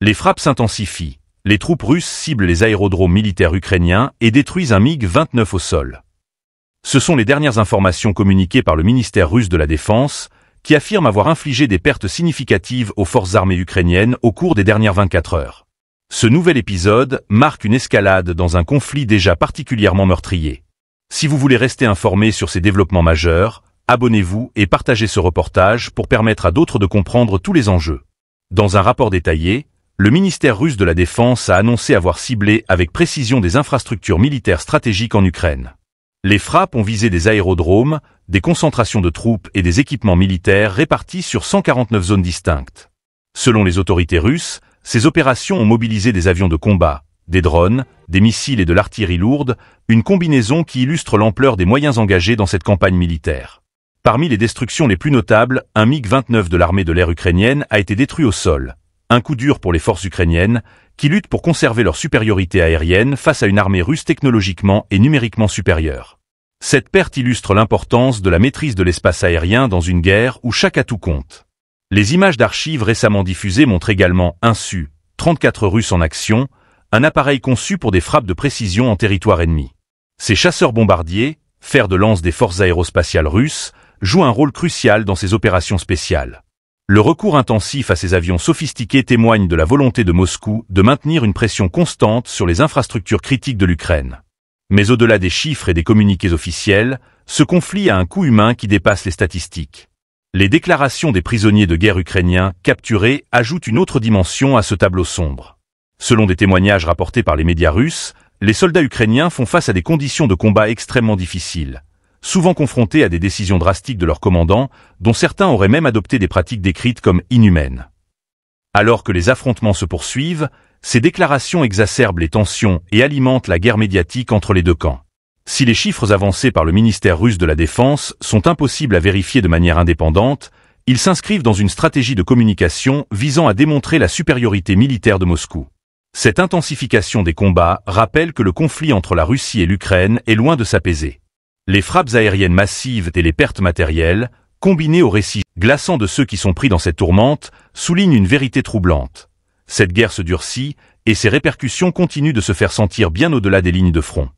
Les frappes s'intensifient. Les troupes russes ciblent les aérodromes militaires ukrainiens et détruisent un MiG-29 au sol. Ce sont les dernières informations communiquées par le ministère russe de la Défense, qui affirme avoir infligé des pertes significatives aux forces armées ukrainiennes au cours des dernières 24 heures. Ce nouvel épisode marque une escalade dans un conflit déjà particulièrement meurtrier. Si vous voulez rester informé sur ces développements majeurs, abonnez-vous et partagez ce reportage pour permettre à d'autres de comprendre tous les enjeux. Dans un rapport détaillé, le ministère russe de la Défense a annoncé avoir ciblé avec précision des infrastructures militaires stratégiques en Ukraine. Les frappes ont visé des aérodromes, des concentrations de troupes et des équipements militaires répartis sur 149 zones distinctes. Selon les autorités russes, ces opérations ont mobilisé des avions de combat, des drones, des missiles et de l'artillerie lourde, une combinaison qui illustre l'ampleur des moyens engagés dans cette campagne militaire. Parmi les destructions les plus notables, un MiG-29 de l'armée de l'air ukrainienne a été détruit au sol. Un coup dur pour les forces ukrainiennes, qui luttent pour conserver leur supériorité aérienne face à une armée russe technologiquement et numériquement supérieure. Cette perte illustre l'importance de la maîtrise de l'espace aérien dans une guerre où chaque atout compte. Les images d'archives récemment diffusées montrent également un Su-34 russe en action, un appareil conçu pour des frappes de précision en territoire ennemi. Ces chasseurs bombardiers, fer de lance des forces aérospatiales russes, jouent un rôle crucial dans ces opérations spéciales. Le recours intensif à ces avions sophistiqués témoigne de la volonté de Moscou de maintenir une pression constante sur les infrastructures critiques de l'Ukraine. Mais au-delà des chiffres et des communiqués officiels, ce conflit a un coût humain qui dépasse les statistiques. Les déclarations des prisonniers de guerre ukrainiens capturés ajoutent une autre dimension à ce tableau sombre. Selon des témoignages rapportés par les médias russes, les soldats ukrainiens font face à des conditions de combat extrêmement difficiles, souvent confrontés à des décisions drastiques de leurs commandants, dont certains auraient même adopté des pratiques décrites comme inhumaines. Alors que les affrontements se poursuivent, ces déclarations exacerbent les tensions et alimentent la guerre médiatique entre les deux camps. Si les chiffres avancés par le ministère russe de la Défense sont impossibles à vérifier de manière indépendante, ils s'inscrivent dans une stratégie de communication visant à démontrer la supériorité militaire de Moscou. Cette intensification des combats rappelle que le conflit entre la Russie et l'Ukraine est loin de s'apaiser. Les frappes aériennes massives et les pertes matérielles, combinées au récit glaçant de ceux qui sont pris dans cette tourmente, soulignent une vérité troublante. Cette guerre se durcit, et ses répercussions continuent de se faire sentir bien au-delà des lignes de front.